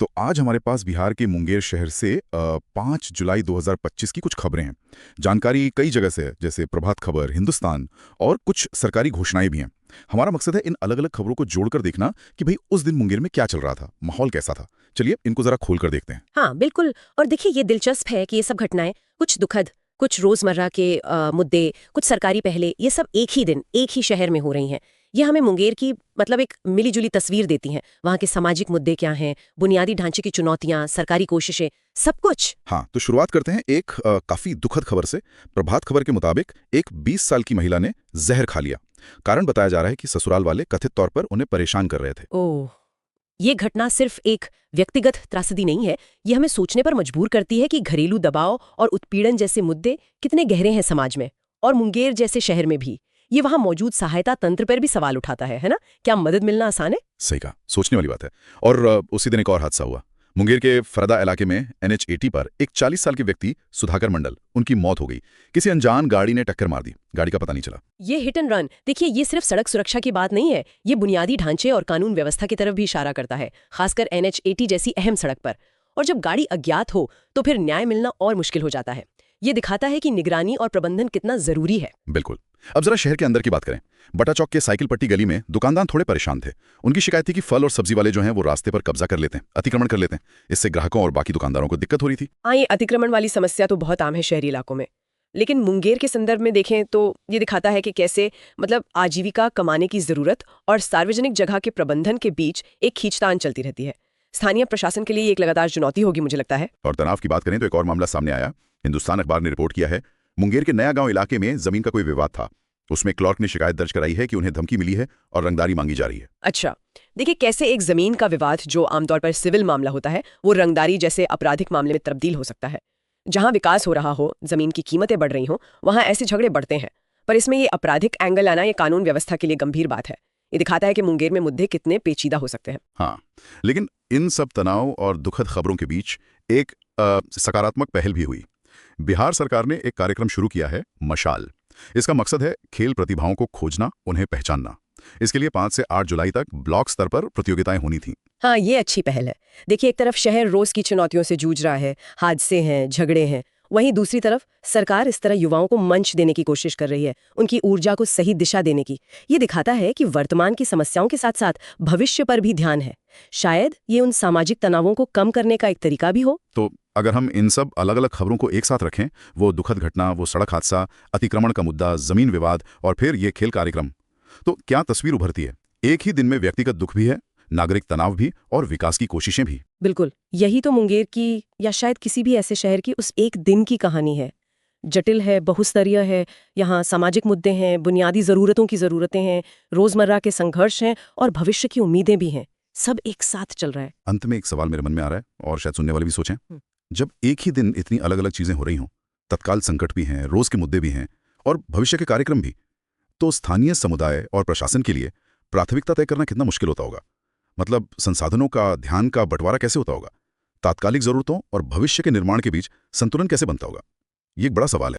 तो आज हमारे पास बिहार के मुंगेर शहर से 5 जुलाई 2025 की कुछ खबरें हैं। जानकारी कई जगह से है, जैसे प्रभात खबर, हिंदुस्तान और कुछ सरकारी घोषणाएं भी हैं। हमारा मकसद है इन अलग अलग खबरों को जोड़कर देखना कि भाई उस दिन मुंगेर में क्या चल रहा था, माहौल कैसा था। चलिए इनको जरा खोल कर देखते हैं। हाँ बिल्कुल। और देखिए ये दिलचस्प है कि ये सब घटनाएं कुछ दुखद, कुछ रोजमर्रा के मुद्दे, कुछ सरकारी पहले, ये सब एक ही दिन एक ही शहर में हो रही हैं। ये हमें मुंगेर की मतलब एक मिलीजुली तस्वीर देती हैं। वहाँ के सामाजिक मुद्दे क्या हैं, बुनियादी ढांचे की चुनौतियां, सरकारी कोशिशें, सब कुछ। हाँ, तो शुरुआत करते हैं एक काफी दुखद खबर से। प्रभात खबर के मुताबिक एक 20 साल की महिला ने जहर खा लिया। कारण बताया जा रहा है कि ससुराल वाले कथित तौर पर उन्हें परेशान कर रहे थे। ओह, ये घटना सिर्फ एक व्यक्तिगत त्रासदी नहीं है, ये हमें सोचने पर मजबूर करती है कि घरेलू दबाव और उत्पीड़न जैसे मुद्दे कितने गहरे हैं समाज में, और मुंगेर जैसे शहर में भी। ये वहाँ मौजूद सहायता तंत्र पर भी सवाल उठाता है ना? क्या मदद मिलना आसान है? सही कहा, सोचने वाली बात है। और उसी दिन एक और हादसा हुआ। मुंगेर के फरदा इलाके में NH80 पर एक 40 साल के व्यक्ति सुधाकर मंडल, उनकी मौत हो गई। किसी अनजान गाड़ी ने टक्कर मार दी, गाड़ी का पता नहीं चला। ये हिट एंड रन, देखिए ये सिर्फ सड़क सुरक्षा की बात नहीं है, ये बुनियादी ढांचे और कानून व्यवस्था की तरफ भी इशारा करता है, खासकर NH80 जैसी अहम सड़क पर। और जब गाड़ी अज्ञात हो तो फिर न्याय मिलना और मुश्किल हो जाता है। ये दिखाता है कि निगरानी और प्रबंधन कितना जरूरी है। बिल्कुल। अब जरा शहर के अंदर की बात करें। बटा चौक के साइकिल पट्टी गली में दुकानदार थोड़े परेशान थे। उनकी शिकायत थी कि फल और सब्जी वाले जो हैं वो रास्ते पर कब्जा कर लेते हैं, अतिक्रमण कर लेते हैं। इससे ग्राहकों और बाकी दुकानदारों को दिक्कत हो रही थी। ये अतिक्रमण वाली समस्या तो बहुत आम है शहरी इलाकों में, लेकिन मुंगेर के संदर्भ में देखें तो ये दिखाता है कि कैसे मतलब आजीविका कमाने की जरूरत और सार्वजनिक जगह के प्रबंधन के बीच एक खींचतान चलती रहती है। स्थानीय प्रशासन के लिए ये एक लगातार चुनौती होगी, मुझे लगता है। और तनाव की बात करें तो एक और मामला सामने आया। हिंदुस्तान अखबार ने रिपोर्ट किया है, मुंगेर के नया गांव इलाके में जमीन का कोई विवाद था। उसमें क्लर्क ने शिकायत दर्ज कराई है कि उन्हें धमकी मिली है और रंगदारी मांगी जा रही है। अच्छा, देखिए कैसे एक जमीन का विवाद जो आमतौर पर सिविल मामला होता है वो रंगदारी जैसे आपराधिक मामले में तब्दील हो सकता है। जहां विकास हो रहा हो, जमीन की कीमतें बढ़ रही हो, वहां ऐसे झगड़े बढ़ते हैं। पर इसमें ये आपराधिक एंगल आना ये कानून व्यवस्था के लिए गंभीर बात है। ये दिखाता है कि मुंगेर में मुद्दे कितने पेचीदा हो सकते हैं। हाँ, लेकिन इन सब तनाव और दुखद खबरों के बीच एक सकारात्मक पहल भी हुई। बिहार सरकार ने एक कार्यक्रम शुरू किया है, मशाल। इसका मकसद है खेल प्रतिभाओं को खोजना, उन्हें पहचानना। इसके लिए 5 से 8 जुलाई तक ब्लॉक स्तर पर प्रतियोगिताएं होनी थी। हाँ, ये अच्छी पहल है। देखिए एक तरफ शहर रोज की चुनौतियों से जूझ रहा है, हादसे हैं, झगड़े हैं, वहीं दूसरी तरफ सरकार इस तरह युवाओं को मंच देने की कोशिश कर रही है, उनकी ऊर्जा को सही दिशा देने की। ये दिखाता है कि वर्तमान की समस्याओं के साथ साथ भविष्य पर भी ध्यान है। शायद ये उन सामाजिक तनावों को कम करने का एक तरीका भी हो। तो अगर हम इन सब अलग अलग खबरों को एक साथ रखें, वो दुखद घटना, वो सड़क हादसा, अतिक्रमण का मुद्दा, जमीन विवाद और फिर ये खेल कार्यक्रम, तो क्या तस्वीर उभरती है? एक ही दिन में व्यक्तिगत दुख भी है, नागरिक तनाव भी और विकास की कोशिशें भी। बिल्कुल, यही तो मुंगेर की या शायद किसी भी ऐसे शहर की उस एक दिन की कहानी है। जटिल है, बहुस्तरीय है, यहाँ सामाजिक मुद्दे हैं, बुनियादी जरूरतों की जरूरतें हैं, रोजमर्रा के संघर्ष हैं और भविष्य की उम्मीदें भी हैं। सब एक साथ चल रहा है। अंत में एक सवाल मेरे मन में आ रहा है और शायद सुनने वाले भी सोचें, जब एक ही दिन इतनी अलग अलग चीजें हो रही हों, तत्काल संकट भी हैं, रोज के मुद्दे भी हैं और भविष्य के कार्यक्रम भी, तो स्थानीय समुदाय और प्रशासन के लिए प्राथमिकता तय करना कितना मुश्किल होता होगा। मतलब संसाधनों का, ध्यान का बंटवारा कैसे होता होगा, तात्कालिक जरूरतों और भविष्य के निर्माण के बीच संतुलन कैसे बनता होगा, ये एक बड़ा सवाल है।